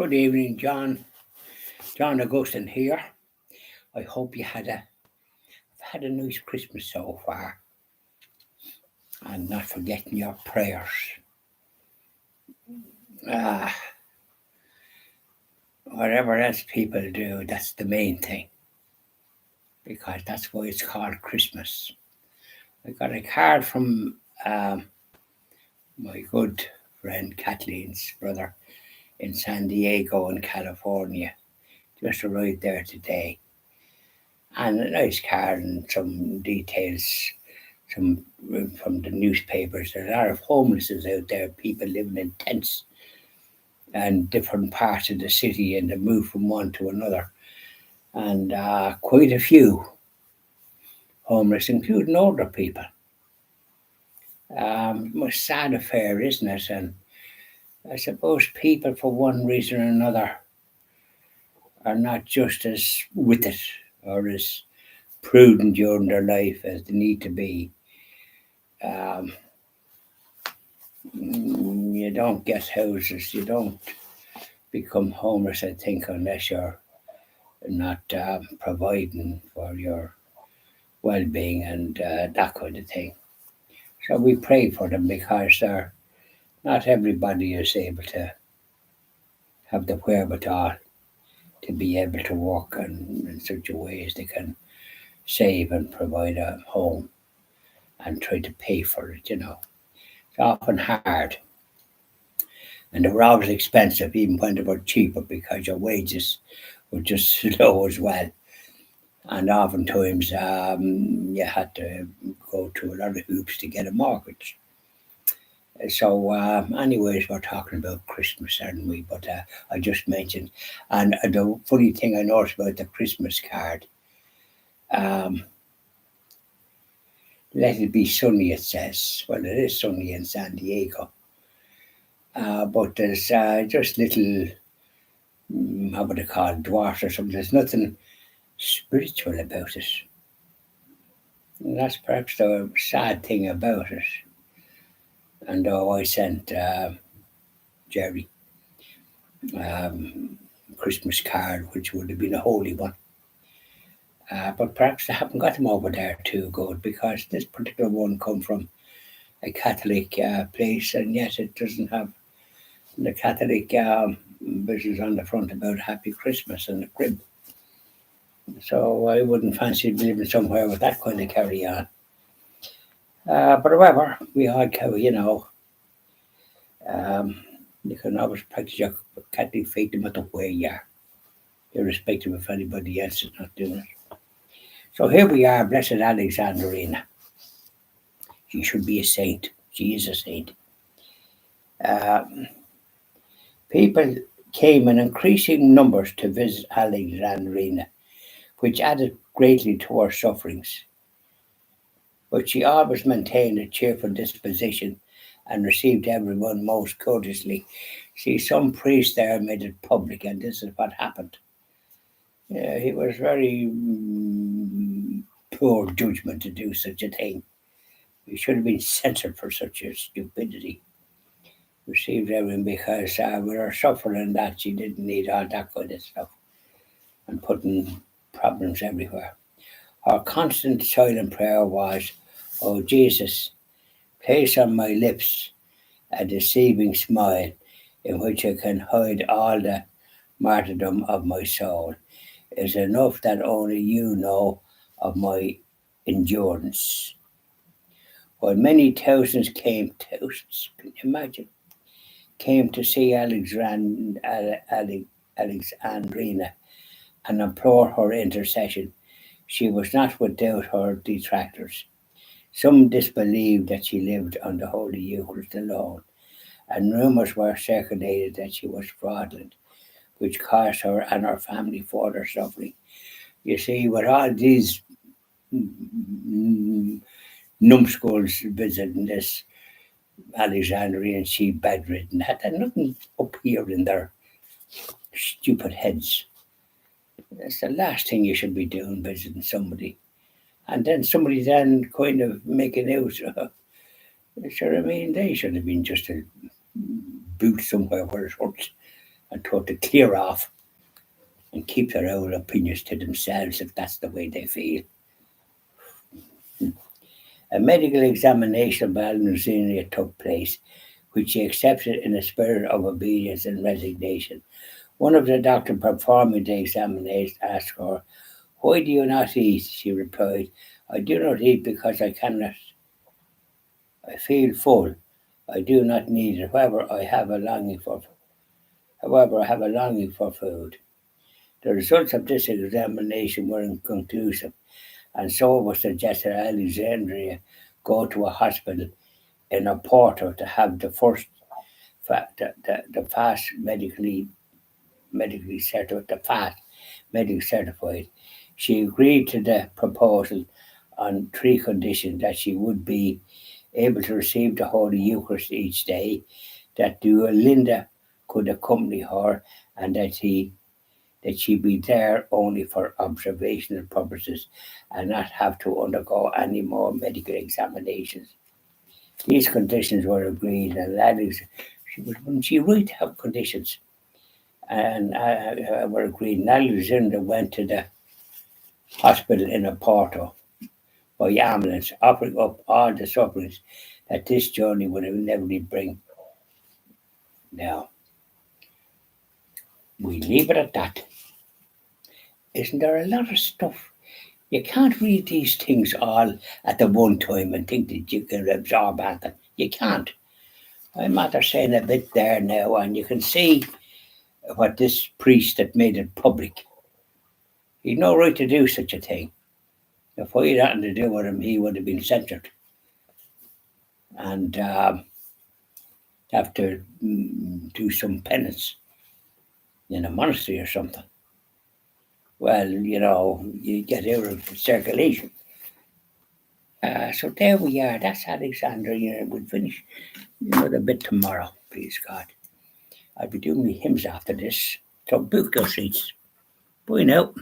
Good evening, John. John Augustine here. I hope you had a nice Christmas so far, and not forgetting your prayers. Ah, whatever else people do, that's the main thing, because that's why it's called Christmas. I got a card from my good friend Kathleen's brother in San Diego in California. Just arrived there today, and a nice card and some details some from the newspapers. There are a lot of homelesses out there, people living in tents and different parts of the city, and they move from one to another. And quite a few homeless, including older people. Most sad affair, isn't it? And I suppose people, for one reason or another, are not just as with it or as prudent during their life as they need to be. Um, you don't get houses, you don't become homeless, I think, unless you're not providing for your well-being and that kind of thing. So we pray for them, because not everybody is able to have the wherewithal to be able to work in such a way as they can save and provide a home and try to pay for it. It's often hard, and they were always expensive, even when they were cheaper, because your wages were just low as well. And oftentimes you had to go to a lot of hoops to get a mortgage. So, anyways, we're talking about Christmas, aren't we? But I just mentioned, and the funny thing I noticed about the Christmas card, um, let it be sunny, it says. Well, it is sunny in San Diego. But there's just little, how would I call it, dwarfs or something. There's nothing spiritual about it. And that's perhaps the sad thing about it. And I sent Jerry Christmas card, which would have been a holy one. But perhaps they haven't got them over there too good, because this particular one come from a Catholic place, and yet it doesn't have the Catholic business on the front about Happy Christmas and the crib. So I wouldn't fancy living somewhere with that kind of carry on. But however, we all go, um, you can always practice your Catholic faith no matter where you are, irrespective of anybody else is not doing it. So here we are, Blessed Alexabdrina. She should be a saint. She is a saint. Um, People came in increasing numbers to visit Alexandrina, which added greatly to her sufferings. But she always maintained a cheerful disposition and received everyone most courteously. See, some priest there made it public, and this is what happened. Yeah, he was very poor judgment to do such a thing. He should have been censored for such a stupidity. Received everything, because with her suffering that, she didn't need all that kind of stuff and putting problems everywhere. Her constant silent prayer was, "Oh Jesus, place on my lips a deceiving smile in which I can hide all the martyrdom of my soul. It's enough that only you know of my endurance." While many thousands, can you imagine, came to see Alexandrina and implore her intercession, she was not without her detractors. Some disbelieved that she lived on the Holy Eucharist alone, and rumours were circulated that she was fraudulent, which caused her and her family further suffering. You see, with all these numbskulls visiting this Alexandria, and she bedridden, had nothing up here in their stupid heads. That's the last thing you should be doing, visiting somebody. And then somebody then kind of making out, sure, I mean, they should have been just a boot somewhere where it hurts and told to clear off and keep their own opinions to themselves if that's the way they feel. A medical examination of Alexandria took place, which she accepted in a spirit of obedience and resignation. One of the doctors performing the examination asked her, "Why do you not eat?" She replied, "I do not eat because I cannot. I feel full. I do not need it. However, I have a longing for food." The results of this examination were inconclusive, and so it was suggested Alexandria go to a hospital in Oporto to have the first the fast medically certified the fast medically certified. She agreed to the proposal on three conditions: that she would be able to receive the Holy Eucharist each day, that Linda could accompany her, and that she be there only for observational purposes and not have to undergo any more medical examinations. These conditions were agreed, and she right to have conditions, and were agreed. And Alexander went to the hospital in Oporto by ambulance, offering up all the sufferings that this journey would inevitably bring. Now, we leave it at that. Isn't there a lot of stuff? You can't read these things all at the one time and think that you can absorb anything. You can't. I'm after saying a bit there now, and you can see what this priest that made it public. He'd no right to do such a thing. If I had nothing to do with him, he would have been censored and have to do some penance in a monastery or something. Well, you get out of circulation. So there we are. That's Alexander. We'll finish another bit tomorrow, please God. I'll be doing the hymns after this. So book those seats. Bye now.